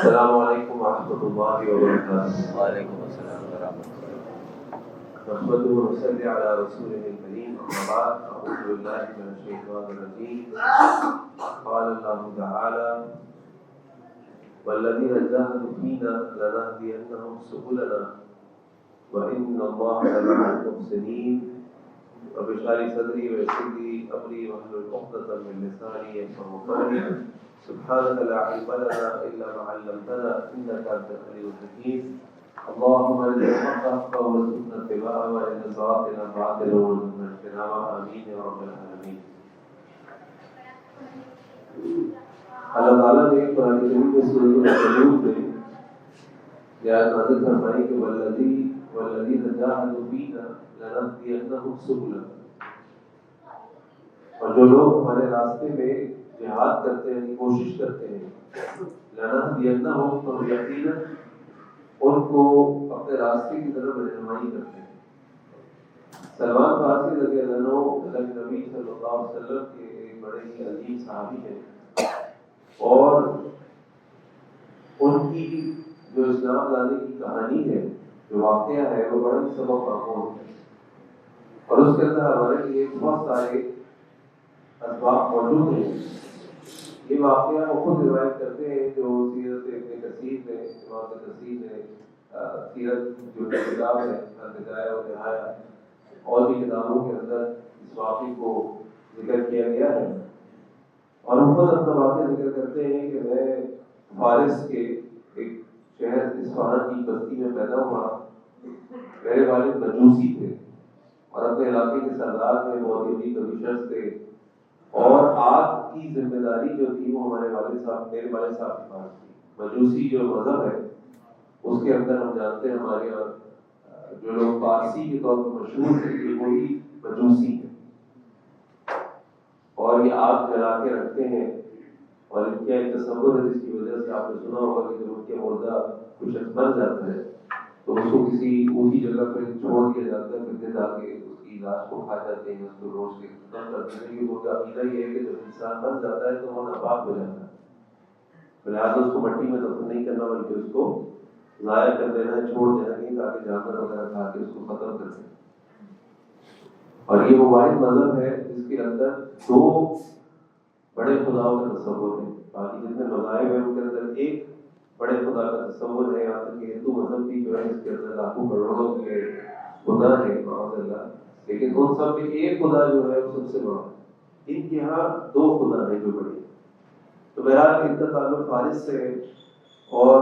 السلام علیکم ورحمۃ اللہ وبرکاتہ۔ وعلیکم السلام ورحمۃ اللہ۔ نحمده ونصلي على رسوله الكريم، أما بعد، أعوذ بالله من الشيطان الرجيم، قال الله تعالى: والذين جاهدوا فينا لنهدينهم سبلنا وإن الله لمع المحسنين رب اشرح لي صدري ويسر لي أمري واحلل عقدة من لساني يفقهوا قولي سبحانك لا علم لنا إلا ما علمتنا إنك أنت العليم الحكيم اللهم ارنا الحق حقا وارزقنا اتباعه وارنا الباطل باطلا وارزقنا اجتنابه آمين يا رب العالمين۔ اللہ تعالیٰ نے قرآن کریم میں سورۃ العنکبوت میں یہ آیت نازل فرمائی کہ والذین جاہدوا فینا لنهدینهم سبلنا، اور جو لوگ ہمارے راستے میں جہاد کرتے ہیں، کوشش کرتے ہیں، لنهدینهم، تو یقیناً ان کو اپنے راستے کی طرف رہنمائی کرتے ہیں۔ سلمان فارسی رضی اللہ عنہ نبی صلی اللہ علیہ وسلم کے ایک بڑے ہی عظیم صحابی ہیں، اور ان کی جو اسلام لانے کی کہانی ہے، جو واقعہ ہے، وہ بڑا ہی سبق آموز ہے، اور اس کے اندر ہمارے لیے بہت سارے اسباق موجود ہیں۔ یہ واقعہ وہ خود روایت کرتے ہیں جو سیرت ابن کثیر میں، امام ابن کثیر نے سیرت جو کتاب ہے البدایہ و نہایہ اور بھی کتابوں کے اندر اس واقعے کو ذکر کیا گیا ہے، اور وہ خود اپنا واقعہ ذکر کرتے ہیں کہ میں فارس کے ایک شہر اصفہان کی بستی میں پیدا ہوا، میرے والد مجوسی تھے اور اپنے علاقے کے سردار میں بہت ہی کمشنرز تھے، اور آگ کی ذمہ داری جو تھی وہ ہمارے والد صاحب، میرے والد صاحب کے پاس تھی۔ مجوسی جو مذہب ہے اس کے اندر ہم جانتے ہیں ہمارے یہاں جو لوگ پارسی کے طور پر مشہور ہیں یہ وہی مجوسی ہیں، اور یہ آگ جلا کے رکھتے ہیں، اور ان کا ایک تصور ہے جس کی وجہ سے آپ نے سنا ہوگا کہ جب ان کے مردہ کچھ مر جاتا ہے تو اس کو کسی اونچی جگہ پہ چھوڑ دیا جاتا ہے، پھر جا کے اس کی لاش کو کھا جاتے ہیں، اس کو روز کے ختم کرتے ہیں۔ یہ وہ عقیدہ یہ ہے کہ جب انسان مر جاتا ہے تو وہ ناپاک ہو جاتا ہے، لہٰذا اس کو مٹی میں دفن نہیں کرنا بلکہ اس کو ضائع کر دینا ہے، چھوڑ دینا نہیں، تاکہ جانور وغیرہ کھا کے اس کو ختم کر دیں۔ اور یہ وہ واحد مذہب ہے جس کے اندر دو بڑے خداؤں کا تصور ہے، باقی جتنے مذاہب ہیں ان کے اندر ایک بڑے خدا کا تصور ہے، یہاں تک کہ ہندو مذہب بھی جو ہے اس کے اندر لاکھوں کروڑوں کے خدا ہے معاذ اللہ، لیکن ان سب میں ایک خدا جو ہے وہ سب سے بڑا ہے۔ ان کے یہاں دو خدا ہیں جو بڑے ہیں۔ تو بہرحال ان کا تعلق فارس سے ہے، اور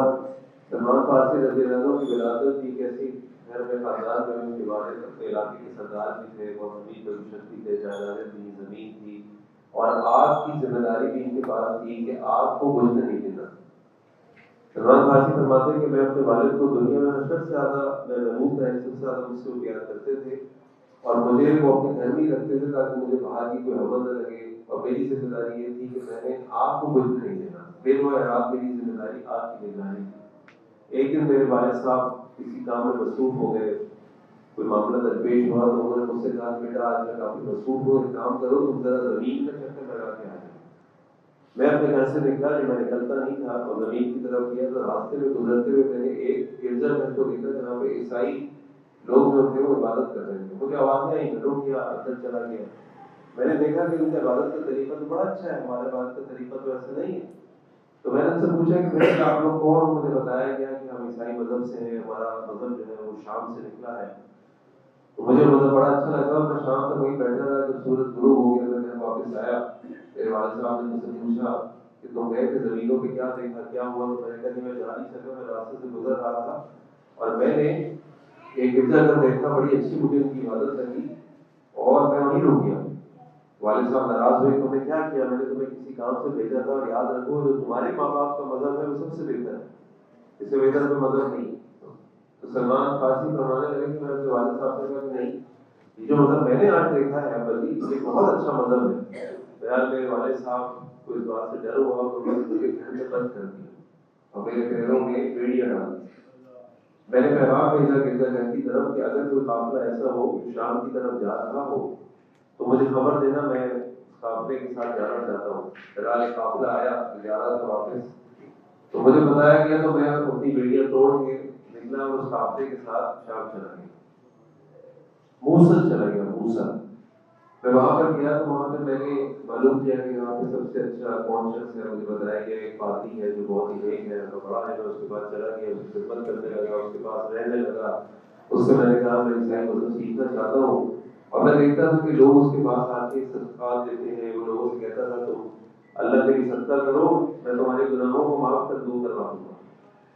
سلمان فارسی رضی اللہ عنہ کی ولادت بھی کیسی گھر میں خاندان میں ان کے والد اپنے علاقے کے سردار بھی تھے، بہت امیر پوزیشن بھی تھے، جائیدادیں تھی، زمین تھی، اور آگ کی ذمہ داری بھی ان کے پاس تھی کہ آگ کو بجھنے نہیں دینا۔ سلمان فارسی فرماتے ہیں کہ میں اپنے والد کو دنیا میں حشر سے زیادہ محبوب تھا، سب سے زیادہ مجھ سے وہ پیار کرتے تھے، اور مجھے وہ اپنے گھر میں ہی رکھتے تھے تاکہ مجھے باہر کی کوئی ہوا نہ لگے، اور میری ذمہ داری یہ تھی کہ میں نے آگ کو بجھنے نہیں دینا، بے روئے رات میری ذمہ داری آگ کی نگرانی تھی۔ ایک دن میرے والد صاحب کسی کام میں مصروف ہو گئے، کوئی معاملہ درپیش ہوا، تو انہوں نے مجھ سے کہا بیٹا آج میں کافی مصروف ہوں، ایک کام کرو تم ذرا زمین میں چکر لگا کے آ جاؤ۔ میں اپنے گھر سے نکلا، جو میں نکلتا نہیں تھا، اور زمین کی طرف گیا تو راستے میں گزرتے ہوئے میں نے ایک گرجا گھر کو دیکھا جہاں پہ عیسائی لوگ جو تھے وہ عبادت کر رہے تھے۔ مجھے آواز نہیں آئی، میں رک گیا، اندر چلا گیا۔ میں نے دیکھا کہ ان کا عبادت کا طریقہ تو بڑا اچھا ہے، ہمارا عبادت کا طریقہ تو ایسا نہیں ہے۔ تو میں نے ان سے پوچھا کہ بھائی آپ لوگ کون ہو؟ مجھے بتایا گیا کہ ہم عیسائی مذہب سے ہیں، ہمارا مذہب جو ہے وہ شام سے نکلا ہے۔ تو مجھے مذہب بڑا اچھا لگا، اور میں شام تک وہیں بیٹھا رہا، جب سورج غروب ہو گیا میں واپس آیا، میرے والد صاحب نے مجھ سے پوچھا کہ تم گئے تھے زمینوں پہ، کیا دیکھا، کیا ہوا؟ تو میں نے کہا کہ میں جا نہیں سکا، میں راستے سے گزر رہا تھا اور میں نے ایک گرجا گھر دیکھا، بڑی اچھی مجھے ان کی عبادت لگی اور میں وہیں رک گیا۔ والد صاحب ناراض ہوئے، تم نے کیا کیا؟ میں نے تمہیں کسی کام سے بھیجا تھا، اور یاد رکھو جو تمہارے ماں باپ کا مذہب ہے وہ سب سے بہتر ہے، اس سے بہتر کوئی مذہب نہیں۔ تو سلمان فارسی فرمانے لگے کہ میں اپنے والد صاحب سے کہا کہ نہیں، یہ جو مذہب میں نے آج دیکھا ہے بلی یہ بہت اچھا مذہب ہے۔ بہرحال میرے والد صاحب کو اس بات سے ڈر ہوا تو میں نے مجھے گھر میں بند کر دیا اور میرے پیروں میں بیڑیاں ڈال دی۔ میں نے پیغام بھیجا گرجا گھر کی طرف کہ اگر کوئی قافلہ ایسا ہو کہ شام کی طرف جا رہا ہو تو مجھے خبر دینا، میں قافلے کے ساتھ جانا چاہتا ہوں۔ بہرحال قافلہ آیا، جا رہا تھا واپس، تو مجھے بتایا گیا تو میں اپنی بیڑیاں توڑ کے نکلا اور اس قافلے کے ساتھ شام چلا گیا، موصل چلا گیا موصل۔ میں وہاں پر گیا تو وہاں پہ میں نے معلوم کیا کہ وہاں پہ سب سے اچھا کون شخص ہے، مجھے بتایا گیا ایک پادری ہے جو بہت ہی نیک ہے، تو بڑا ہے، اس کے بعد چلا گیا، اس کی خدمت کرنے لگا، اس کے پاس رہنے لگا۔ اس سے میں نے کہا میں عیسائی مذہب سیکھنا چاہتا ہوں، اور میں دیکھتا تھا کہ لوگ اس کے پاس آ کے صدقات دیتے ہیں، وہ لوگوں سے کہتا تھا تو اللہ کے لیے صدقہ کرو، میں تمہارے گناہوں کو معاف کروا دوں گا،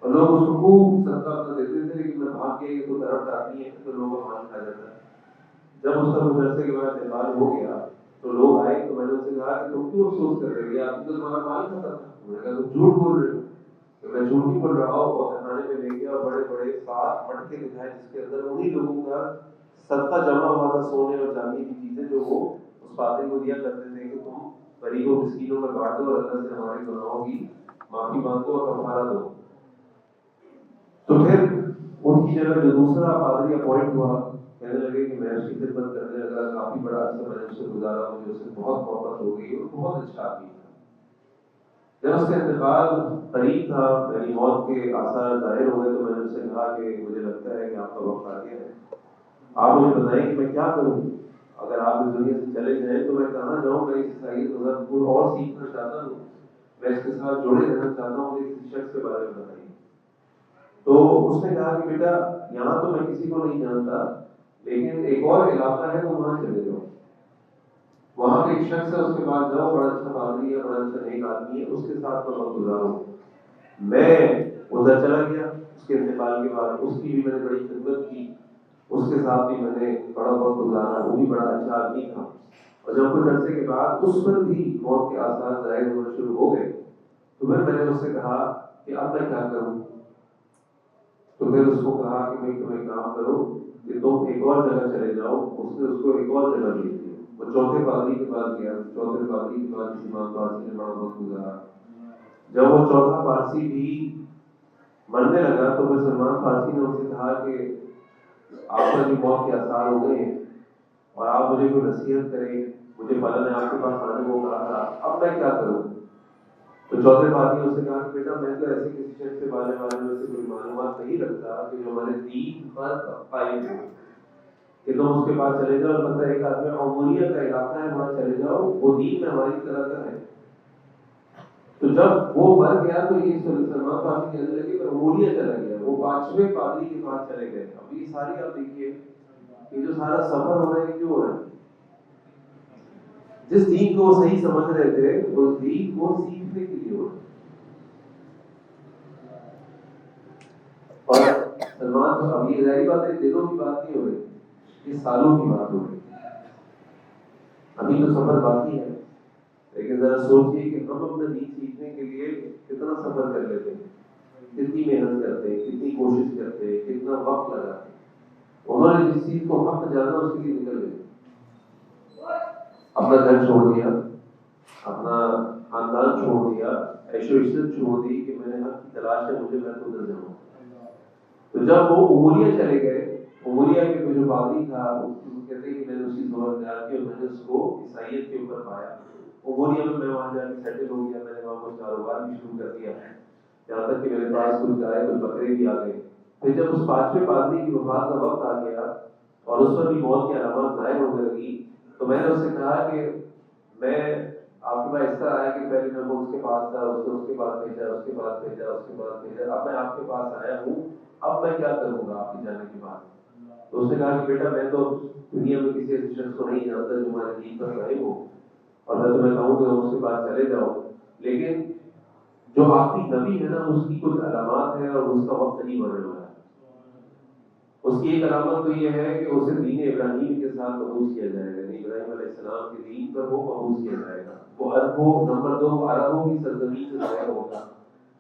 اور لوگ اس کو خوب صدقہ اپنا دیتے تھے، لیکن میں بھاگ کے تو طرف آتی ہے تو لوگوں کا مان کھا جاتا ہے۔ جب اس کا مدرسے کے بعد انتقال ہو گیا تو لوگ آئے تو میں نے ان سے کہا کہ تم کیوں افسوس کر رہے ہو، آپ کو تمہارا مال کھاتا تھا؟ میں نے کہا تم جھوٹ بول رہے ہو۔ تو میں جھوٹ نہیں بول رہا ہوں، اور کھانے میں لے گیا اور بڑے بڑے 7 مٹکے دکھائے جس کے اندر انہیں لوگوں کا صدقہ جمع ہوا تھا، سونے اور چاندی کی چیزیں جو وہ اس پادری کو دیا کرتے تھے کہ تم غریبوں مسکینوں میں بانٹ دو اور اللہ سے ہمارے گناہوں کی معافی مانگو اور کفارہ دو۔ تو پھر ان کی جگہ جو دوسرا پادری اپوائنٹ ہوا، کہنے لگے کہ میں اس کی خدمت کرنے لگا، کافی بڑا عرصہ میں نے اس سے گزارا، مجھے اس سے بہت محبت ہو گئی اور بہت اچھا آدمی تھا۔ جب اس کا انتقال قریب تھا، میری موت کے آثار ظاہر ہو گئے، تو میں نے اس سے کہا کہ مجھے لگتا ہے کہ آپ کا وقت آ گیا ہے، آپ مجھے بتائیں کہ میں کیا کروں، اگر آپ اس دنیا سے چلے جائیں تو میں کہاں جاؤں، میں اس عیسائی مذہب کو اور سیکھنا چاہتا ہوں، میں اس کے ساتھ جڑے رہنا چاہتا ہوں، مجھے کسی شخص کے بارے میں بتائیے۔ تو اس نے کہا کہ بیٹا یہاں تو میں کسی کو نہیں جانتا، لیکن ایک اور علاقہ ہے تو وہاں چلے جاؤ، وہاں پہ ایک شخص ہے، اس کے پاس جاؤ، بڑا اچھا پادری ہے، بڑا اچھا نیک آدمی ہے، اس کے ساتھ میں وقت گزارو۔ میں ادھر چلا گیا، اس کے انتقال کے بعد اس کی بھی میں نے بڑی خدمت کی، اس کے ساتھ بھی میں نے بڑا وقت گزارا، وہ بھی بڑا اچھا آدمی تھا۔ اور جب کچھ عرصے کے بعد اس پر بھی موت کے آثار ظاہر ہونا شروع ہو گئے، تو پھر میں نے اس سے کہا کہ اب میں کیا کروں؟ تو پھر اس کو کہا کہ بھائی تم ایک کام کرو کہ تم ایک اور جگہ چلے جاؤ۔ اس نے اس کو ایک اور جگہ بھیج دی، وہ چوتھے پادری کے پاس گیا، چوتھے پادری کے پاس امام پارسی نے بڑا وقت گزارا۔ جب وہ چوتھا پارسی بھی مرنے لگا تو پھر سلمان فارسی نے ان سے کہا کہ آپ پر بھی موت کے آثار ہو گئے ہیں اور آپ مجھے کوئی نصیحت کریں، مجھے فلاں نے آپ کے پاس آنے کو کہا تھا، اب میں کیا کروں؟ تو چوتھے پادری نے اس سے کہا کہ بیٹا میں تو ایسے کسی شخص کے بارے میں سے کوئی معلومات نہیں رکھتا کہ جو ہمارے دین پر قائم ہو، کہ تم اس کے پاس چلے جاؤ، البتہ ایک آدمی عموریہ کا علاقہ ہے وہاں چلے جاؤ، وہ دین میں ہماری طرح کا ہے۔ تو جب وہ مر گیا تو یہ سلمان فارسی کہنے لگے کہ عموریہ چلا گیا، وہ 5ویں پادری کے پاس چلے گئے۔ اب یہ ساری آپ دیکھیے کہ جو سارا سفر ہو رہا ہے کیوں ہو رہا ہے؟ جس دین کو وہ صحیح سمجھ رہے تھے اس دین کو سیکھنے کے لیے ہو رہا ہے۔ اور سلمان اب یہ ظاہری بات ہے، دنوں کی بات نہیں ہو رہی، یہ سالوں کی بات ہو رہی ہے، ابھی تو سفر باقی ہے، لیکن ذرا سوچیے کہ ہم اپنا دین سیکھنے کے لیے کتنا سفر کر لیتے ہیں، کتنی محنت کرتے ہیں، کتنی کوشش کرتے ہیں، کتنا وقت لگاتے ہیں۔ انہوں نے جس چیز کو حق جانا اس کے لیے نکل گئے، اپنا گھر چھوڑ دیا، اپنا خاندان چھوڑ دیا، عیش و عشرت چھوڑ دی کہ میں نے حق کی تلاش ہے، مجھے میں تو ادھر جاؤں۔ تو جب وہ عموریہ چلے گئے، عموریہ کے جو پادری تھا وہ کہتے ہیں کہ میں نے اس کی صحبت اختیار کی اور میں نے اس کو عیسائیت کے اوپر پایا۔ عموریہ میں وہاں جا کے سیٹل ہو گیا، میں نے وہاں کچھ کاروبار بھی شروع کر دیا، یہاں تک کہ میرے پاس کچھ گائے کچھ بکرے بھی آ گئے۔ پھر جب اس 5ویں پادری کی وفات کا وقت آ گیا اور اس پر بھی موت کی علامات ظاہر ہونے لگی، تو میں نے اس سے کہا کہ میں آپ کے پاس اس طرح آیا کہ پہلے میں اس کے پاس تھا، اس کے بعد بھیجا، اس کے بعد بھیجا، اس کے بعد بھیجا، اب میں آپ کے پاس آیا ہوں، اب میں کیا کروں گا آپ کے جانے کے بعد؟ تو اس نے کہا کہ بیٹا میں تو دنیا میں کسی ایسے شخص کو نہیں جانتا جو ہمارے دین پر قائم ہو، اور میں تمہیں کہوں کہ اس کے پاس چلے جاؤ، لیکن جو آخری نبی ہے نا اس کی کچھ علامات ہے اور اس کا وقت نہیں بڑھنے والا ہے۔ اس کی ایک علامت تو یہ ہے کہ اسے دین ابراہیم کے ساتھ مبعوث کیا جائے گا، ابراہیم علیہ السلام کے دین پر وہ مبعوث کیا جائے گا، وہ عربوں، نمبر 2 عربوں کی سرزمین سے ظاہر ہوگا،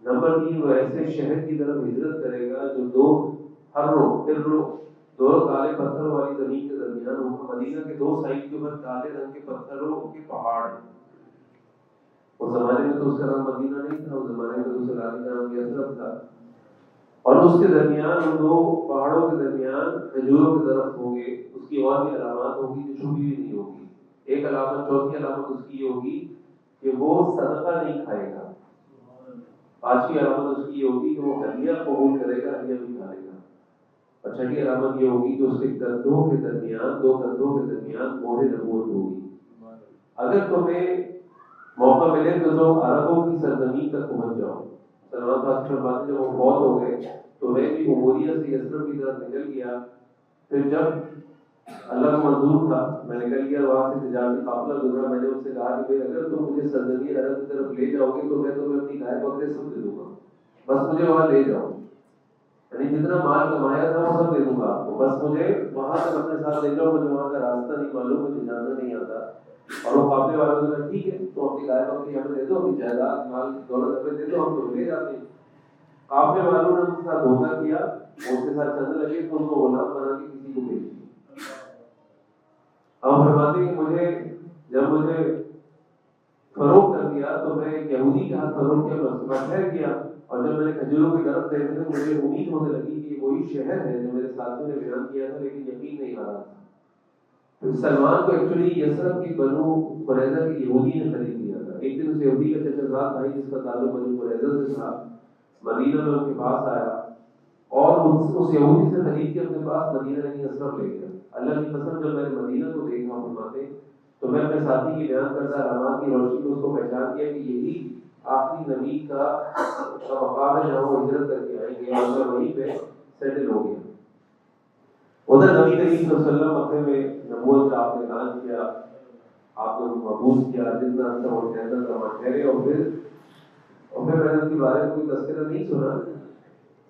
نمبر 3 وہ ایسے شہر کی طرف ہجرت کرے گا جو دو کالے پتھروں والی زمین کے درمیان ہوگا، مدینہ کے 2 سائڈ کے اوپر کالے رنگ کے پتھروں کے پہاڑ ہیں۔ اس زمانے میں تو اس کا نام مدینہ نہیں تھا، اس زمانے میں تو اس علاقے کا نام یثرب تھا، اور اس کے درمیان ان 2 پہاڑوں کے درمیان کھجوروں کے درخت ہوں گے۔ اس کی اور بھی علامات ہوگی جو چھپی ہوئی نہیں ہوگی۔ ایک علامت، چوتھی علامت اس کی ہوگی کہ وہ صدقہ نہیں کھائے گا، پانچویں علامت اس کی یہ ہوگی کہ وہ ہدیہ قبول کرے گا، ہدیہ بھی کھائے گا۔ اور چھٹی علامت یہ ہوگی کہ اس کے کندھوں کے درمیان، دو کندھوں کے درمیان مہر نبوت ہوگی۔ اگر تمہیں موقع ملے تو تم عربوں کی سرزمین تک پہنچ جاؤ۔ سلمان فارسی فرماتے ہیں جب وہ فوت ہو گئے تو میں بھی عبوریہ سے یثرب کی طرف نکل گیا۔ پھر جب اللہ کو منظور تھا میں نکل گیا، وہاں سے تجارتی قافلہ گزرا، میں نے ان سے کہا کہ بھائی اگر تم مجھے سرزمین عرب کی طرف لے جاؤ گے تو میں تمہیں اپنی گائے بکرے سب دے دوں گا، بس مجھے وہاں لے جاؤ۔ یعنی جتنا مال کمایا تھا وہ سب دے دوں گا آپ کو، بس مجھے وہاں تک اپنے ساتھ لے جاؤ، مجھے وہاں کا راستہ نہیں معلوم، مجھے جانا نہیں آتا۔ اور وہ قافلے والوں نے کہا ٹھیک ہے تو اپنی گائے بکری ہمیں دے دو، اپنی جائیداد مال دولت ہمیں دے دو، ہم تو لے جاتے ہیں۔ قافلے والوں نے ان کے ساتھ دھوکہ کیا، اس کے ساتھ چلنے لگے تو ان کو غلام بنا کے کسی کو بھیج دیا۔ اب فرماتے ہیں کہ جب مجھے فروغ کر دیا تو میں ایک یہودی کے ہاتھ فروغ کیا، میں ٹھہر گیا، اور جب میں نے کھجوروں کے درخت دیکھے تو مجھے امید ہونے لگی کہ یہ وہی شہر ہے جو میرے ساتھیوں نے بیان کیا تھا، لیکن یقین نہیں آ رہا تھا۔ سلمان کو ایکچولی یثرب کی بنو قریظہ کے یہودی نے خرید لیا تھا۔ ایک دن اس یہودی کا چچا زاد بھائی جس کا تعلق بنو قریظہ سے تھا مدینہ میں ان کے پاس آیا اور اس یہودی سے خرید کے اپنے پاس مدینہ کی یثرب لے گیا۔ اللہ کی قسم جب میں نے مدینہ کو دیکھا فرماتے تو میں اپنے ساتھی کی بیان کرتا علامات کی روشنی میں اس کو پہچان کیا کہ یہی آخری نبی کا مقام ہے جہاں وہ ہجرت کر کے آئیں گے، اور میں وہیں پہ سیٹل ہو گیا۔ ادھر نبی کریم صلی اللہ علیہ وسلم مکے میں نبوت کا آپ نے اعلان کیا، آپ نے مبعوث کیا، جتنا اچھا وہ ٹھہرنا تھا وہاں ٹھہرے، اور پھر میں نے ان کے بارے میں کوئی تذکرہ نہیں سنا۔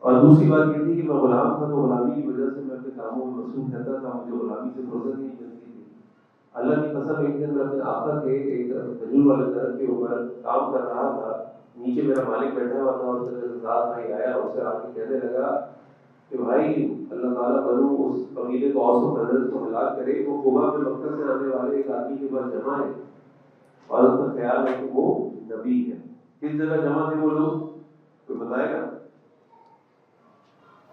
اور دوسری بات یہ تھی کہ میں غلام تھا تو غلامی کی وجہ سے میں اپنے کاموں میں مصروف رہتا تھا، مجھے غلامی سے فرصت نہیں ملتی تھی۔ اللہ کی قسم ایک دن میں اپنے آقا کے ایک کھجور والے درخت کے اوپر کام کر رہا تھا، نیچے میرا مالک بیٹھا ہوا تھا، اور اس ذات بھائی آیا، اس سے آ کے کہنے لگا کہ بھائی اللہ تعالیٰ بنو اس قبیلے کو اوس و خزرج کو ہلاک کرے، وہ قبا میں مکہ سے آنے والے ایک آدمی کے پاس جمع ہے اور ان کا خیال ہے کہ وہ نبی ہے۔ کس جگہ جمع تھے وہ لوگ کوئی بتائے گا؟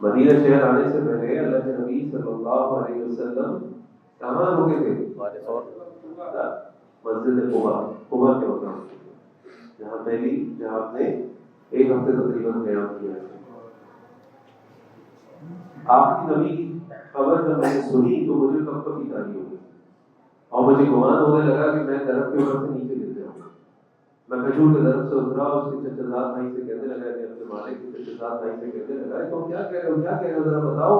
مدینہ شہر آنے سے پہلے اللہ کے نبی صلی اللہ علیہ وسلم کہاں رکے تھے؟ مسجد قبا کے وقت جہاں آپ نے ایک ہفتے تقریباً قیام کیا ہے۔ آخری نبی کی خبر جب میں نے سنی تو مجھے کب کی تاری ہو گئی، اور مجھے گمان ہونے لگا کہ میں درخت کے اوپر سے نیچے گر جاؤں۔ میں کھجور کے درخت سے اترا، اس کے چچا زاد بھائی سے کہنے لگا کہ اپنے مالک کے چچا زاد بھائی سے کہنے لگا تم کیا کہہ رہے ہو ذرا بتاؤ۔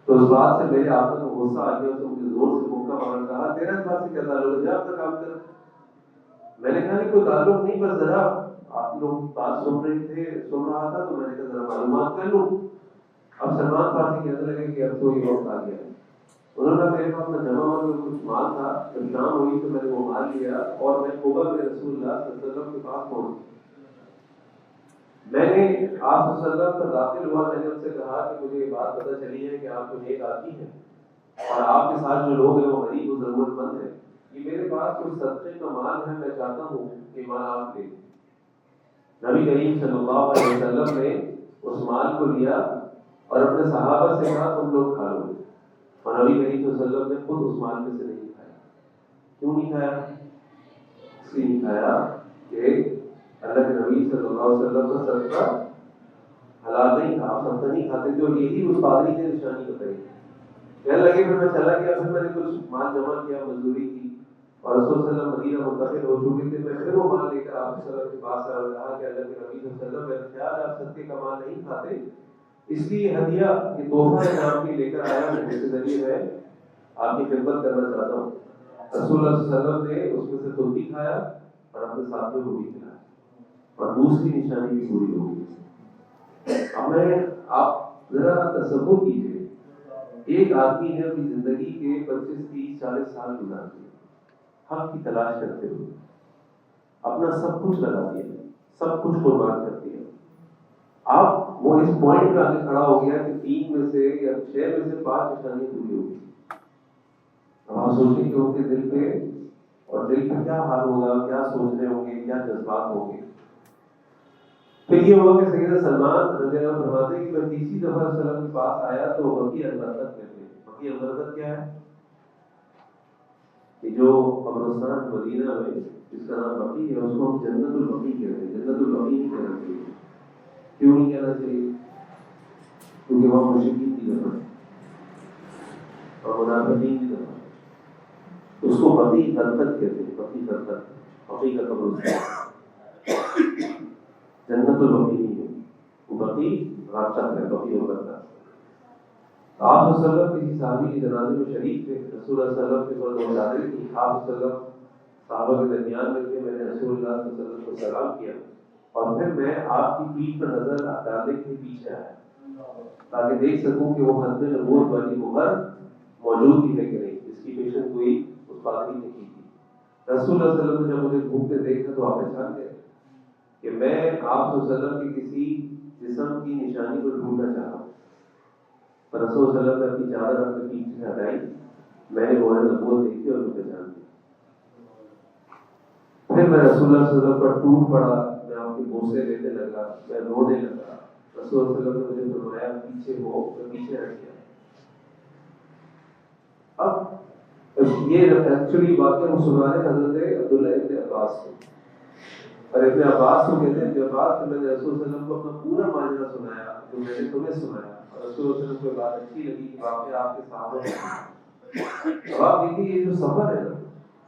تو اس بات سے میرے آقا کو غصہ آ گیا، اسے مجھے زور سے مکہ مارا، کہا تیرا اس بات سے کیا تعلق ہے، جا اپنا کام کر۔ میں نے کہا کہ کوئی تعلق نہیں، بس ذرا آپ لوگ بات سن رہا تھا تو میں نے کہا ذرا معلومات کر لوں۔ اب سلمان فارسی کہنے لگے کہ اب تو یہ وقت آ گیا ہے۔ انہوں نے میرے پاس جمع ہوا جو کچھ مال تھا، جب شام ہوئی تو میں نے وہ مال لیا اور میں قبا میں رسول اللہ صلی اللہ علیہ وسلم کے پاس پہنچ۔ میں نے آپ صلی اللہ علیہ وسلم پر داخل ہوا، میں نے ان سے کہا کہ مجھے یہ بات پتہ چلی ہے کہ آپ کو نیک آدمی ہیں اور آپ کے ساتھ جو لوگ ہیں وہ غریب و ضرورت مند ہیں، یہ میرے پاس کچھ صدقے کا مال ہے، میں چاہتا ہوں کہ مال آپ لیں۔ نبی کریم صلی اللہ علیہ وسلم نے اس مال کو لیا اور اپنے صحابہ سے کہا تم لوگ کھا لو، اور نبی کریم صلی اللہ علیہ وسلم نے خود اس مال میں سے نہیں کھایا۔ کیوں نہیں کھایا؟ اس لیے نہیں کھایا کہ اللہ کے نبی صلی اللہ علیہ وسلم کا صدقہ حلال نہیں تھا، آپ صدقہ نہیں کھاتے تھے، اور یہی اس پادری نے نشانی بتائی۔ کہنے لگے پھر میں چلا گیا، پھر میں نے کچھ مال جمع کیا، مزدوری کی، اور رسول صلی اللہ علیہ وسلم مدینہ منتقل ہو چکے تھے۔ میں پھر وہ مال لے کر آپ صلی اللہ علیہ وسلم کے پاس آیا اور کہا کہ اللہ کے نبی صلی اللہ علیہ وسلم میرا خیال ہے آپ صدقے کا مال نہیں کھاتے، اس لیے ہدیہ یہ تحفہ ہے آپ کے لے کر آیا ہوں، جس کے ذریعے میں آپ کی خدمت کرنا چاہتا ہوں۔ رسول اللہ صلی اللہ علیہ وسلم نے اس میں سے خود بھی کھایا اور اپنے ساتھیوں کو بھی کھلایا، اور دوسری نشانی بھی پوری ہو گئی۔ اب آپ ذرا تصور کیجیے، ایک آدمی نے اپنی زندگی کے 25 30 40 سال گزار دیے حق کی تلاش کرتے ہوئے، اپنا سب کچھ لگا دیا، سب کچھ قربان کر دیا۔ اب وہ اس پوائنٹ پہ آگے کھڑا ہو گیا کہ 3 میں سے یا 6 میں سے 5 نشانیاں پوری ہو گئی۔ اب آپ سوچیں کہ ان کے دل پہ کیا حال ہوگا، کیا سوچ رہے ہوں گے، کیا جذبات ہوں گے۔ پھر یہ ہوا کہ سیدنا سلمان رضی اللہ عنہ فرماتے ہیں کہ میں تیسری دفعہ صلی اللہ علیہ وسلم کے پاس آیا تو بقیع الغرقد میں تھے۔ بقیع الغرقد کیا ہے؟ کہ جو قبرستان مدینہ میں جس کا نام بقی ہے، اس کو ہم جنت البقی کہتے ہیں. جنت البقی نہیں کہنا چاہیے. کیوں نہیں کہنا چاہیے؟ کیونکہ وہاں مشرکین کی دفن اور منافقین کی دفن. اس کو بقی خلقت کہتے ہیں. بقی خلقت، بقی کا قبرستان. جنت البقی نہیں ہے، وہ بقی رابطہ ہے. بقی ہو کرتا. آپ صلی اللہ علیہ وسلم کسی صحابی کے جنازے میں شریک تھے. رسول اللہ صلی اللہ علیہ وسلم کے پاس وہ حاضر تھی. آپ صلی اللہ علیہ وسلم صحابہ کے درمیان میں تھے. میں نے رسول اللہ صلی اللہ علیہ وسلم کو سلام کیا اور پھر میں آپ کی پیٹھ پر نظر ڈالنے کے پیچھے آیا تاکہ دیکھ سکوں کہ وہ ختم نبوت والی مہر موجود ہی ہے کہ نہیں، جس کی پیشن کوئی اس پادری نے کی تھی. رسول اللہ صلی اللہ علیہ وسلم نے جب مجھے گھومتے دیکھا تو آپ پہچان گئے کہ میں آپ صلی اللہ علیہ وسلم کے کسی جسم کی نشانی کو ڈھونڈنا چاہتا ہوں. رسول صلی اللہ علیہ وسلم نے اپنی چادر اپنے پیچھے سے ہٹائی. میں نے وہ نبوت دیکھی اور مجھے پہچان دیا. پھر میں رسول اللہ صلی اللہ علیہ وسلم پر ٹوٹ پڑا. میں آپ کے بوسے لینے لگا، میں رونے لگا. رسول صلی اللہ علیہ وسلم نے مجھے فرمایا پیچھے ہو. میں پیچھے ہٹ گیا. اب یہ ایکچولی واقعہ وہ سنا رہے حضرت عبداللہ ابن عباس کو. اور ابن عباس کو کہتے ہیں ابن عباس کہ میں نے رسول صلی اللہ علیہ وسلم کو اپنا پورا ماجرا سنایا جو میں نے تمہیں سنایا. اور رسول صلی اللہ علیہ وسلم کو بات اچھی لگی کہ واقعہ آپ کے سامنے. اب آپ دیکھیے یہ جو سفر ہے نا،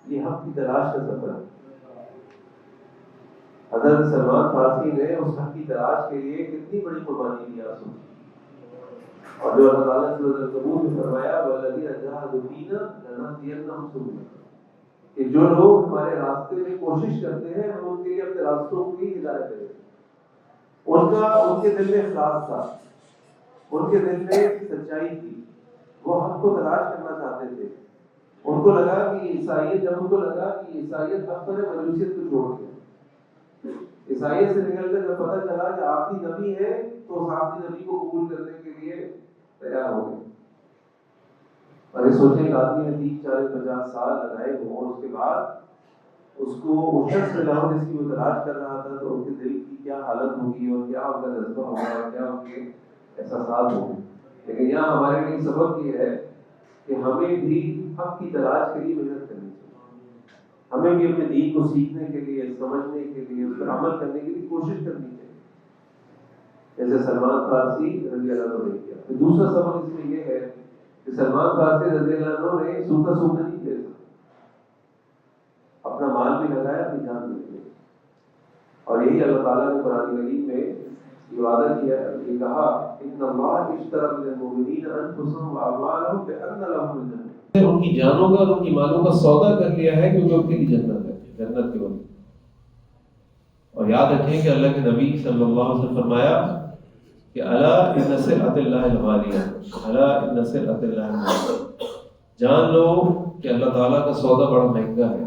یہ حق کی تلاش کا سفر ہے. حضرت سلمان فارسی نے اس حق کی تلاش کے لیے کتنی بڑی قربانی دی آپ سنی. اور جو اللہ تعالیٰ نے سورۃ العنکبوت میں فرمایا والذین جاہدوا فینا لنہدینہم سبلنا، کہ جو لوگ ہمارے راستے میں کوشش کرتے ہیں ہم ان کے لیے اپنے راستوں کی ہدایت کریں. ان کے دل میں اخلاص تھا، ان کے دل میں سچائی تھی. وہ حق کو تلاش کرنا چاہتے تھے. ان کو لگا کہ عیسائیت، جب ان کو لگا کہ عیسائیت حق پر ہے، مجوسیت کو چھوڑ دیا. عیسائیت سے نکل کر جب پتہ چلا کہ آخری نبی ہے تو اس آخری نبی کو قبول کرنے کے لیے تیار ہو گئے. اور یہ سوچیں کہ آدمی نے 30 40 50 سال لگائے ہوں اور اس کے بعد اس کو اس شخص ملا ہو جس کی وہ تلاش کر رہا تھا، تو ان کے دل کی کیا حالت ہوگی اور کیا ان کا جذبہ ہوگا اور کیا ان کے احساسات ہوں گے. لیکن یہاں ہمارے لیے سبق یہ ہے کہ ہمیں بھی حق کی تلاش کے لیے محنت کرنی چاہیے. ہمیں بھی اپنے دین کو سیکھنے کے لیے، سمجھنے کے لیے، اس پر عمل کرنے کے لیے کوشش کرنی چاہیے، جیسے سلمان فارسی رضی اللہ عنہ نے کیا. پھر دوسرا سبق اس میں یہ ہے کہ سلمان فارسی رضی اللہ عنہ نے سوکھا نہیں کیا، اپنا مال بھی لگایا، اپنی جان بھی لگائی. اور یہی اللہ تعالیٰ نے قرآن کریم میں یہ وعدہ کیا ہے، یہ کہا ان اللہ اشتری من المؤمنین انفسهم واعمالهم بان لهم الجنہ، ان کی جانوں کا اور ان کی مالوں کا سودا کر لیا ہے کیونکہ ان کے لیے جنت ہے، جنت کے وعدے. اور یاد رکھیں کہ اللہ کے نبی صلی اللہ علیہ وسلم فرمایا کہ الا ان سلعۃ اللہ الغالیہ، الا ان سلعۃ اللہ الغالیہ، جان لو کہ اللہ تعالیٰ کا سودا بڑا مہنگا ہے،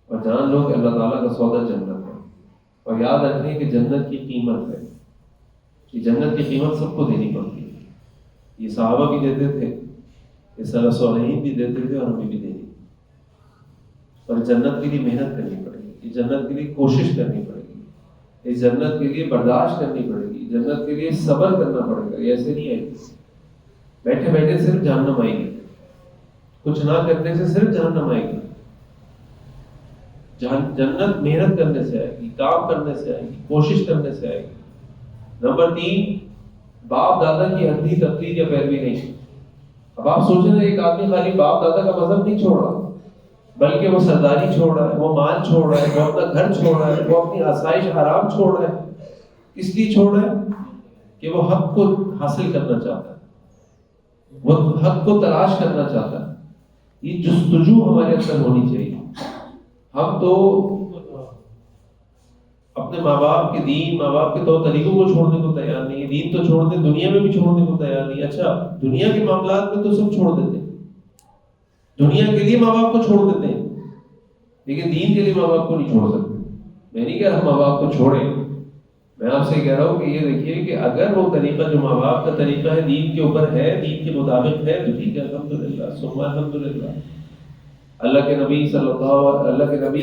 اور جان لو کہ اللہ تعالیٰ کا سودا جنت ہے. اور یاد رکھیں کہ جنت کی قیمت ہے، کہ جنت کی قیمت سب کو دینی پڑتی ہے. یہ صحابہ بھی دیتے تھے، یہ سلف صالحین بھی دیتے تھے، اور ہمیں بھی دینی. اور جنت کے لیے محنت کرنی پڑے گی، یہ جنت کے لیے کوشش کرنی پڑے گی، اس جنت کے لیے برداشت کرنی پڑے گی، جنت کے لیے صبر کرنا پڑے گا. یہ ایسے نہیں آئے گی بیٹھے بیٹھے صرف جہنم آئے گی، کچھ نہ کرنے سے صرف جہنم آئے گی. جنت محنت کرنے سے آئے گی، کام کرنے سے آئے گی، کوشش کرنے سے آئے گی. نمبر 3، باپ دادا کی ہڈی تقلید یا پیروی نہیں. اب آپ سوچیں نا، ایک آدمی خالی باپ دادا کا مذہب نہیں چھوڑ رہا، بلکہ وہ سرداری چھوڑ رہا ہے، وہ مال چھوڑ رہا ہے، وہ اپنا گھر چھوڑ رہا ہے، وہ اپنی آسائش حرام چھوڑ رہا ہے. کس لیے چھوڑ رہا ہے؟ کہ وہ حق کو حاصل کرنا چاہتا ہے، وہ حق کو تلاش کرنا چاہتا ہے. یہ جستجو ہمارے اندر ہونی چاہیے. ہم تو اپنے ماں باپ کے دین، ماں باپ کے طور طریقوں کو چھوڑنے کو تیار نہیں. دین تو چھوڑ دیں، دنیا میں بھی چھوڑنے کو تیار نہیں. اچھا، دنیا کے معاملات میں تو سب چھوڑ دیتے ہیں، دنیا کے لیے ماں باپ کو چھوڑ دیتے ہیں، لیکن دین کے لیے ماں باپ کو نہیں چھوڑ سکتے. میں نہیں کہہ رہا ماں باپ کو چھوڑیں، میں آپ سے کہہ رہا ہوں کہ یہ دیکھیے کہ اگر وہ طریقہ جو ماں باپ کا طریقہ ہے دین کے اوپر ہے، دین کے مطابق ہے، تو ٹھیک ہے، الحمدللہ ثم الحمدللہ. اللہ کے نبی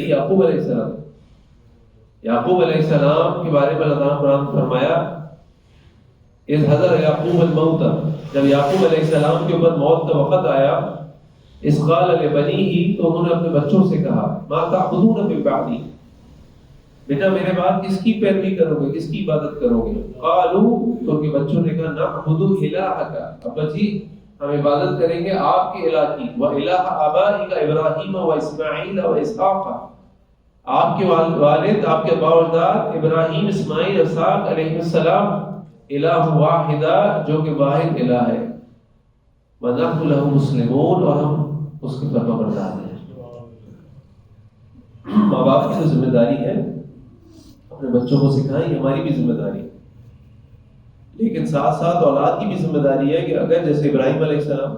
یعقوب علیہ السلام کے بارے میں اللہ تعالیٰ قرآن نے فرمایا اذ حضر یعقوب الموت، جب یعقوب علیہ السلام کے اوپر موت کا وقت آیا اس قال لبنیہ، تو انہوں نے اپنے بچوں سے کہا ما تعبدون من بعدی، بیٹا میرے بعد کس کی پیروی کرو گے، کس کی عبادت کرو گے؟ قالوا، تو ان کے بچوں نے کہا نعبد الہک، ابا جی ہم عبادت کریں گے آپ کے الہ کی، وَإِلَٰهَ آبَائِكَ إِبْرَاهِيمَ وَإِسْمَاعِيلَ وَإِسْحَاقَ، آپ کے والد، آپ کے ابا و اجداد ابراہیم، اسماعیل، اسحاق علیہ السلام الہ واحدہ، جو کہ واحد الہ ہے، وَنَحْنُ لَهُ مُسْلِمُونَ، اور ہم اس کے فرما بردار ہیں۔ ماں باپ کی جو ذمہ داری ہے اپنے بچوں کو سکھائیں، یہ ہماری بھی ذمہ داری ہے، لیکن ساتھ ساتھ اولاد کی بھی ذمہ داری ہے کہ اگر جیسے ابراہیم علیہ السلام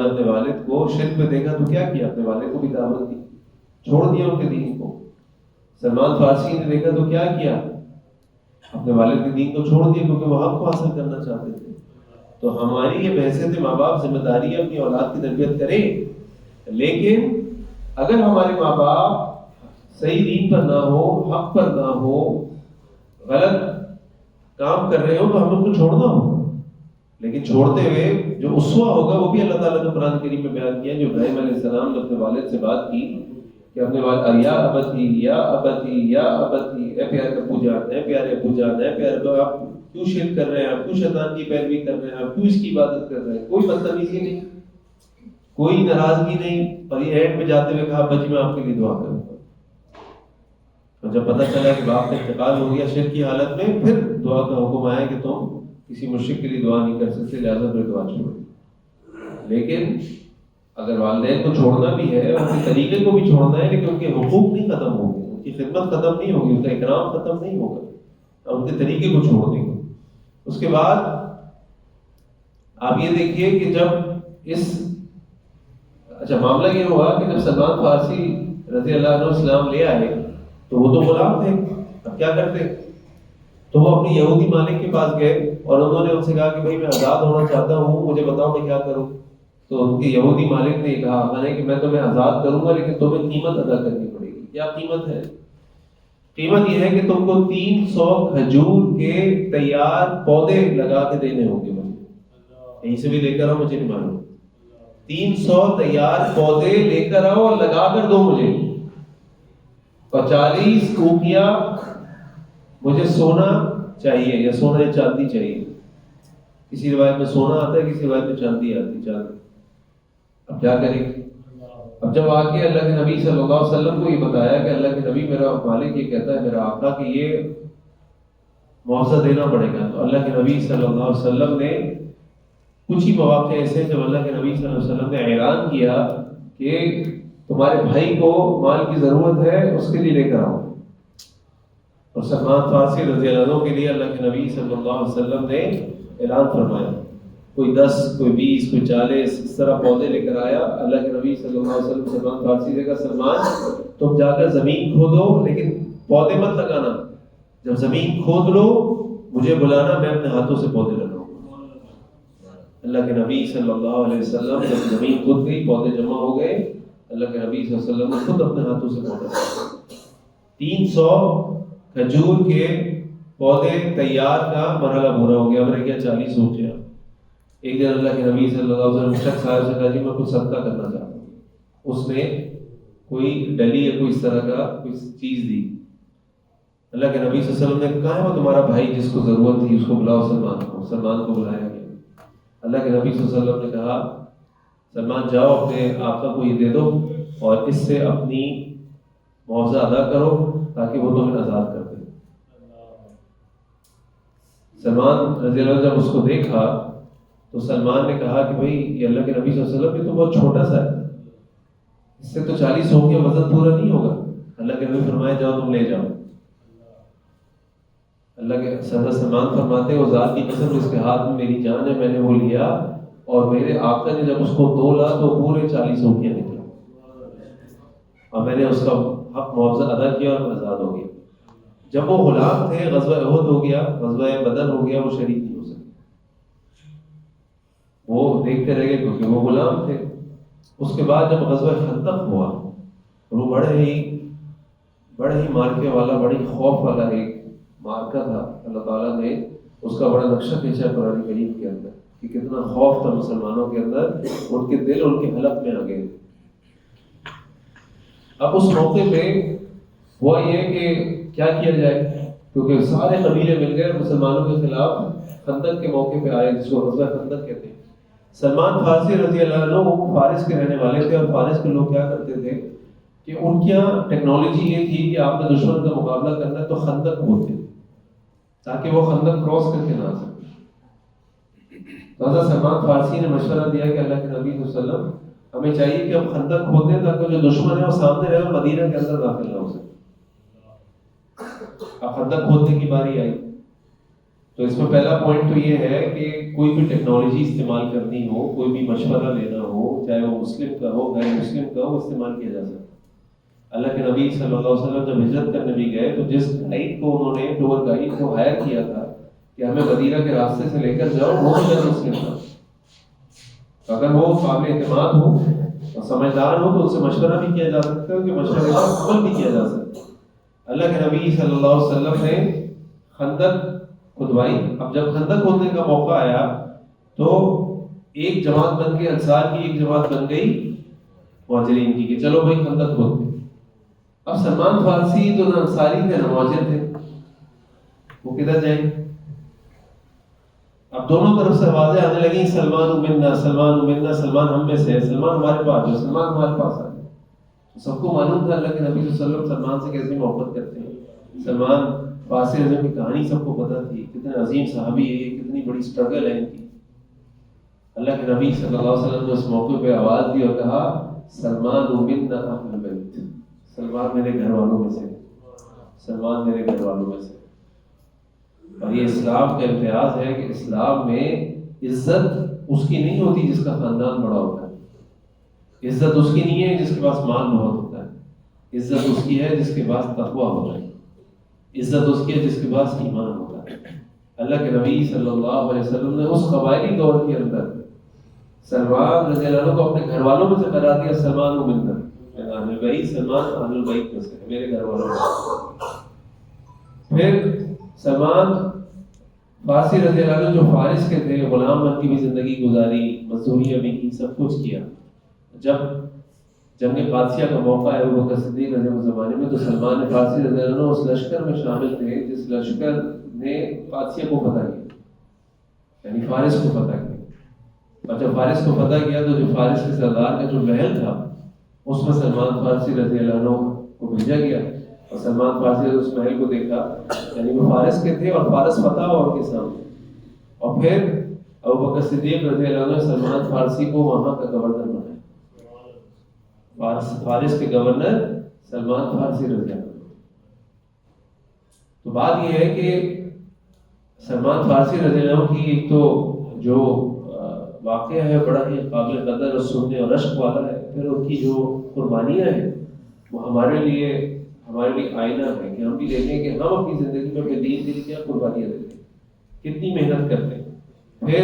نے اپنے والد کو شرک میں دیکھا تو کیا کیا؟ اپنے والد کو بھی دعوت دی، چھوڑ دیا ان کے دین کو۔ سلمان فارسی نے دیکھا تو کیا کیا؟ اپنے والد کے دین کو چھوڑ دیا، کیونکہ وہ حق کو حاصل کرنا چاہتے تھے۔ تو ہماری یہ بحیثیت ماں باپ ذمہ داری ہے اپنی اولاد کی تربیت کریں، لیکن اگر ہمارے ماں باپ صحیح دین پر نہ ہو، حق پر نہ ہو، غلط کام کر رہے ہو تو ہم ان کو چھوڑنا ہوگا، لیکن چھوڑتے ہوئے جو اسوہ ہوگا وہ بھی اللہ تعالیٰ نے قرآن کریم میں بیان کیا، جو ابراہیم علیہ السلام نے اپنے والد سے بات کی کہ اپنے والد یا ابتی یا ابتی یا ابتی، اے پیارے ابو جان، اے پیارے ابو جان، اے پیارے ابو، آپ کیوں شرک کر رہے ہیں، آپ کیوں شیطان کی پیروی کر رہے ہیں، آپ کیوں اس کی عبادت کر رہے ہیں؟ کوئی بدتمیزی نہیں، کوئی ناراضگی نہیں، اور یہ اینڈ میں جاتے ہوئے کہا ابا جی میں آپ کے لیے دعا کروں گا۔ اور جب پتہ چلا کہ باپ کا انتقال ہو گیا شرک کی حالت میں، پھر دعا کا حکم آیا کہ تم کسی مشرک کے لیے دعا نہیں کر سکتے، لہٰذا پھر دعا چھوڑو۔ لیکن اگر والدین کو چھوڑنا بھی ہے، ان کے طریقے کو بھی چھوڑنا ہے، لیکن ان کے حقوق نہیں ختم ہوں گے، ان کی خدمت ختم نہیں ہوگی، ان کا اکرام ختم نہیں ہوگا، ان کے طریقے کو چھوڑ دیں گے۔ اس کے بعد آپ یہ دیکھیے کہ جب اچھا معاملہ یہ ہوا کہ جب سلمان فارسی رضی اللہ عنہ اسلام لے آئے تو وہ تو غلام تھے، اب کیا کرتے؟ تو وہ اپنی یہودی مالک کے پاس گئے اور انہوں نے ان سے کہا کہ بھائی میں آزاد ہونا چاہتا ہوں، مجھے بتاؤ میں کیا کروں؟ تو ان کے یہودی مالک نے کہا کہ میں تمہیں آزاد کروں گا، لیکن تمہیں قیمت ادا کرنی پڑے گی۔ کیا قیمت ہے؟ قیمت یہ ہے کہ تم کو 300 کھجور کے تیار پودے لگا کے دینے ہوں گے، مجھے کہیں سے بھی لے کر آؤ، مجھے نہیں معلوم، 300 تیار پودے لے کر آؤ اور لگا کر دو مجھے، اور 40 کوکیاں مجھے سونا چاہیے، یا سونا یا چاندی چاہیے، کسی روایت میں سونا آتا ہے، کسی روایت میں چاندی آتی، چاندی۔ اب کیا کریں؟ اب جب آ کے اللہ کے نبی صلی اللہ علیہ وسلم کو یہ بتایا کہ اللہ کے نبی میرا مالک یہ کہتا ہے، میرا آقا، کہ یہ معاوضہ دینا پڑے گا، تو اللہ کے نبی صلی اللہ علیہ وسلم نے کچھ ہی مواقع ایسے جب اللہ کے نبی صلی اللہ علیہ وسلم نے اعلان کیا کہ تمہارے بھائی کو مال کی ضرورت ہے، اس کے لیے لے کر آؤ، اور سلمان فارسی رضی اللہ عنہ کے لیے اللہ کے نبی صلی اللہ علیہ وسلم نے اعلان فرمایا، کوئی 10، کوئی 20، کوئی 40 اس طرح پودے لے کر آیا۔ اللہ کے نبی صلی اللہ علیہ وسلم سلمان فارسی سے کہا سلمان تم جا کر زمین کھودو، لیکن پودے مت لگانا، جب زمین کھود لو مجھے بلانا، میں اپنے ہاتھوں سے پودے لگاؤں۔ اللہ کے نبی صلی اللہ علیہ وسلم جب زمین کھود گئی، پودے جمع ہو گئے، اللہ کے نبی صلی اللہ علیہ وسلم نے خود اپنے ہاتھوں سے پودے لگائے۔ 300 کھجور کے پودے تیار کا مرحلہ پورا ہو گیا، اب رہ گیا 40 اونچیاں۔ ایک دن اللہ کے نبی صلی اللہ علیہ وسلم شخص صاحب سے کہا جی میں کچھ صدقہ کرنا چاہتا ہوں، اس نے کوئی ڈلی یا کوئی اس طرح کا کوئی چیز دی۔ اللہ کے نبی صلی اللہ علیہ وسلم نے کہا ہے وہ تمہارا بھائی جس کو ضرورت تھی اس کو بلاؤ، سلمان کو بلایا گیا۔ اللہ کے نبی صلی اللہ علیہ وسلم نے کہا سلمان جاؤ اپنے آقا کو یہ دے دو اور اس سے اپنی معاوضہ ادا کرو تاکہ وہ تمہیں آزاد کر دے۔ سلمان رضی اللہ عنہ جب اس کو دیکھا تو سلمان نے کہا کہ بھائی یہ اللہ کے نبی صلی اللہ علیہ وسلم یہ تو بہت چھوٹا سا ہے، اس سے تو 40 ہو کے وزن پورا نہیں ہوگا۔ اللہ کے نبی فرمایا جاؤ تم لے جاؤ۔ اللہ کے صدر سلمان فرماتے ہیں وہ ذات کی قسم جس کے ہاتھ میں میری جان ہے، میں نے وہ لیا اور میرے آقا نے جب اس کو تولا تو پورے 40 اونٹیاں نکلا، اور میں نے اس کا حق معاوضہ ادا کیا اور آزاد ہو گیا۔ جب وہ غلام تھے، غزوہ احد ہو گیا، غزوہ بدر ہو گیا، وہ شریک نہیں ہو سکے، وہ دیکھتے رہ گئے کیونکہ وہ غلام تھے۔ اس کے بعد جب غزوہ خندق ہوا، وہ بڑے ہی مارکے والا، بڑی خوف والا ایک مارکا تھا۔ اللہ تعالیٰ نے اس کا بڑا نقشہ کھینچا قرآن کریم کے اندر کہ کتنا خوف تھا مسلمانوں کے اندر، ان کے دل ان کے حلق میں آ گئے۔ اب اس موقع پہ ہوا یہ کہ کیا کیا جائے، کیونکہ سارے قبیلے مل گئے مسلمانوں کے خلاف خندق کے موقع پہ آئے، جس کو غزوہ خندق کہتے ہیں۔ سلمان فارسی رضی اللہ عنہ فارس کے رہنے والے تھے، اور فارس کے لوگ کیا کرتے تھے کہ ان کی یہاں ٹیکنالوجی یہ تھی کہ آپ نے دشمن کا مقابلہ کرنا ہے تو خندق بولتے تاکہ وہ خندق کراس کر کے نہ آ سکے۔ تو حضرت سلمان فارسی نے مشورہ دیا کہ اللہ کے نبی صلی اللہ علیہ وسلم ہمیں چاہیے کہ ہم خندق کھود دیں تاکہ جو دشمن ہے وہ سامنے رہے اور مدینہ کے اندر داخل نہ ہو سکے۔ اب خندق کھودنے کی باری آئی تو اس میں پہلا پوائنٹ تو یہ ہے کہ کوئی بھی ٹیکنالوجی استعمال کرنی ہو، کوئی بھی مشورہ لینا ہو، چاہے وہ مسلم کا ہو غیر مسلم کا ہو، استعمال کیا جا سکتا ہے۔ اللہ کے نبی صلی اللہ علیہ وسلم جب ہجرت کرنے بھی گئے تو جس گائیڈ کو انہوں نے ٹور گائیڈ کو ہائر کیا تھا کہ ہمیں مدینہ کے راستے سے لے کر جاؤ، وہ غیر مسلم تھا۔ اگر وہ قابل اعتماد ہو اور سمجھدار ہو تو ان سے مشورہ بھی کیا جا سکتا ہے، ان کے مشورے کا عمل بھی کیا جا سکتا ہے۔ اللہ کے نبی صلی اللہ علیہ وسلم نے خندق کھدوائی۔ اب جب خندق کھودنے کا موقع آیا تو ایک جماعت بن کے انصار کی، ایک جماعت بن گئی مہاجرین کی کہ چلو بھائی خندق کھودتے۔ اب سلمان فارسی تو نہ انصاری تھے نہ مہاجر تھے، وہ کدھر جائیں؟ اب دونوں طرف سے آوازیں آنے لگیں، سلمان منا، سلمان منا، سلمان ہم میں سے ہے، سلمان ہمارے پاس ہے، سلمان ہمارے پاس آ گئے۔ سب کو معلوم تھا اللہ کے نبی صلی اللہ علیہ وسلم سلمان سے کیسے محبت کرتے ہیں۔ سلمان فارسی رضی کی کہانی سب کو پتہ تھی، کتنے عظیم صحابی ہے، کتنی بڑی سٹرگل ہے ان کی۔ اللہ کے نبی صلی اللہ علیہ وسلم نے اس موقع پہ آواز دی اور کہا سلمان منا اہل بیت، سلمان میرے گھر والوں میں سے، سلمان میرے گھر والوں میں سے۔ اور یہ اسلام کا امتیاز ہے کہ اسلام میں عزت اس کی نہیں ہوتی جس کا خاندان بڑا ہوتا ہے، عزت اس کی نہیں ہے جس کے پاس مال بہت ہوتا ہے، عزت اس کی ہے جس کے پاس تقوی ہوتا ہے، عزت اس کی ہے جس کے پاس ایمان ہوتا ہے۔ اللہ کے نبی صلی اللہ علیہ وسلم نے اس قبائلی دور کے اندر سلمان رضی اللہ عنہ کو اپنے گھر والوں میں سے قرار دیا، سلمان منا، اہل بیت، سلمان اہل بیت میں سے، میرے گھر والوں میں۔ پھر سلمان فارسی رضی اللہ عنہ جو فارس کے تھے، غلام بن کی بھی زندگی گزاری، مزدوریاں بھی کی، سب کچھ کیا۔ جب جنگ قادسیہ کا موقع ہے ابو بکر صدیق رضی اللہ عنہ زمانے میں، تو سلمان فارسی رضی اللہ عنہ اس لشکر میں شامل تھے جس لشکر نے قادسیہ کو فتح کیا، یعنی فارس کو فتح کیا۔ اور جب فارس کو فتح کیا تو جو فارس کے سردار کا جو محل تھا اس میں سلمان فارسی رضی اللہ عنہ کو بھیجا گیا، اور سلمان فارسی نے اس محل کو دیکھا، یعنی وہ فارس کے تھے اور فارس فتح ہوا ان کے سامنے۔ اور پھر ابو بکر صدیق رضی اللہ عنہ نے سلمان فارسی کو وہاں کا گورنر بنایا، فارس کے گورنر سلمان فارسی رضی اللہ عنہ۔ تو بات یہ ہے کہ سلمان فارسی رضی اللہ عنہ کی ایک تو جو واقعہ ہے بڑا ہی قابل قدر اور سننے اور رشک والا ہے، پھر ان کی جو قربانیاں ہیں وہ ہمارے لیے آئینہ ہے کہ ہم بھی دیکھیں کہ ہم اپنی زندگی میں اپنے دین کے لیے کیا قربانیاں دیتے ہیں، کتنی محنت کرتے ہیں، پھر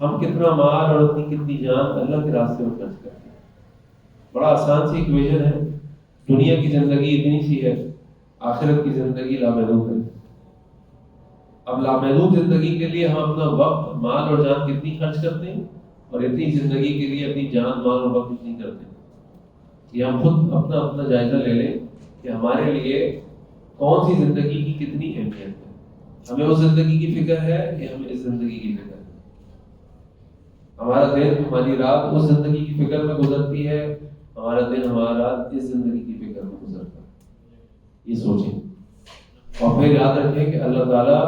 ہم کتنا مال اور اپنی کتنی جان اللہ کے راستے میں خرچ کرتے ہیں۔ بڑا آسان سی ایکویشن ہے، دنیا کی زندگی اتنی سی ہے، آخرت کی زندگی لامحدود ہے۔ اب لامحدود زندگی کے لیے ہم اپنا وقت، مال اور جان کتنی خرچ کرتے ہیں، اور اتنی زندگی کے لیے اپنی جان، مال اور وقت کتنی کرتے ہیں۔ یہ ہم خود اپنا جائزہ لے لیں کہ ہمارے لیے کون سی زندگی کی کتنی اہمیت ہے۔ ہمیں اس زندگی کی فکر ہے کہ ہمیں اس زندگی کی فکر ہے؟ ہمارا دن، ہماری رات اس زندگی کی فکر میں گزرتی ہے، ہمارا دن، ہمارا رات اس زندگی کی فکر میں گزرتا ہے؟ یہ سوچیں، اور پھر یاد رکھیں کہ اللہ تعالیٰ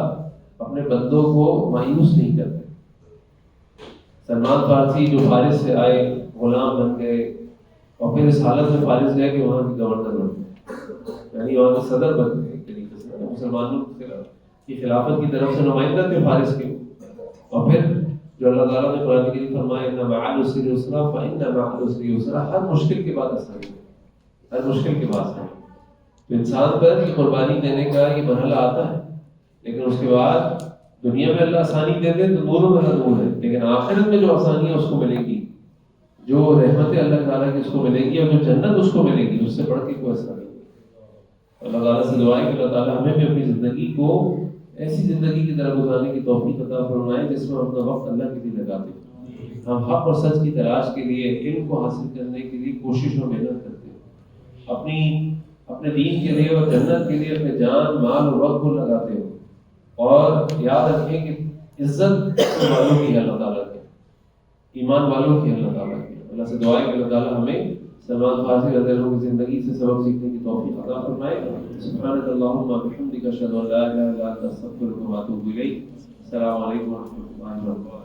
اپنے بندوں کو مایوس نہیں کرتے۔ سلمان فارسی جو فارس سے آئے، غلام بن گئے، اور پھر اس حالت میں فارس گئے کہ وہاں کے گورنر بن گئے، یعنی وہاں کے صدر بن گئے، مسلمانوں کی خلافت کی طرف سے نمائندہ تھے فارس کے۔ اور پھر جو اللہ تعالیٰ نے قرآن کریم فرمایا ان مع العسر یسرا فإن مع العسر یسرا، ہر مشکل کے بعد آسانی ہے، ہر مشکل کے بعد آسانی۔ تو انسان پر یہ قربانی دینے کا یہ مرحلہ آتا ہے، لیکن اس کے بعد دنیا میں اللہ آسانی دے دے تو دونوں میں نور ہے، لیکن آخرت میں جو آسانی ہے اس کو ملے گی، جو رحمت اللہ تعالیٰ کی اس کو ملے گی، اور جو جنت اس کو ملے گی، اس سے بڑھ کے کوئی آسانی نہیں۔ اللہ تعالیٰ سے دعا ہے کہ اللہ تعالیٰ ہمیں بھی اپنی زندگی کو ایسی زندگی کی طرح گزارنے کی توفیق عطا فرمائے جس میں ہم اپنا وقت اللہ کے لیے لگاتے ہیں، ہم حق اور سچ کی تلاش کے لیے، علم کو حاصل کرنے کے لیے کوشش اور محنت کرتے ہیں، اپنے دین کے لیے اور جنت کے لیے اپنے جان مال اور وقت کو لگاتے ہو، اور یاد رکھیں کہ عزت والوں کی ہے اللہ تعالیٰ کے، ایمان والوں کی اللہ تعالیٰ کی۔ اللہ سے دعا ہے کہ اللہ تعالیٰ ہمیں سلمان فارسی رضی اللہ عنہ کی زندگی سے سبق سیکھنے کی توفیق عطا فرمائے۔ سبحانک اللہم وبحمدک اشہد ان لا الہ الا انت استغفرک و اتوب الیک۔ السلام علیکم و رحمۃ اللہ وبرکاتہ۔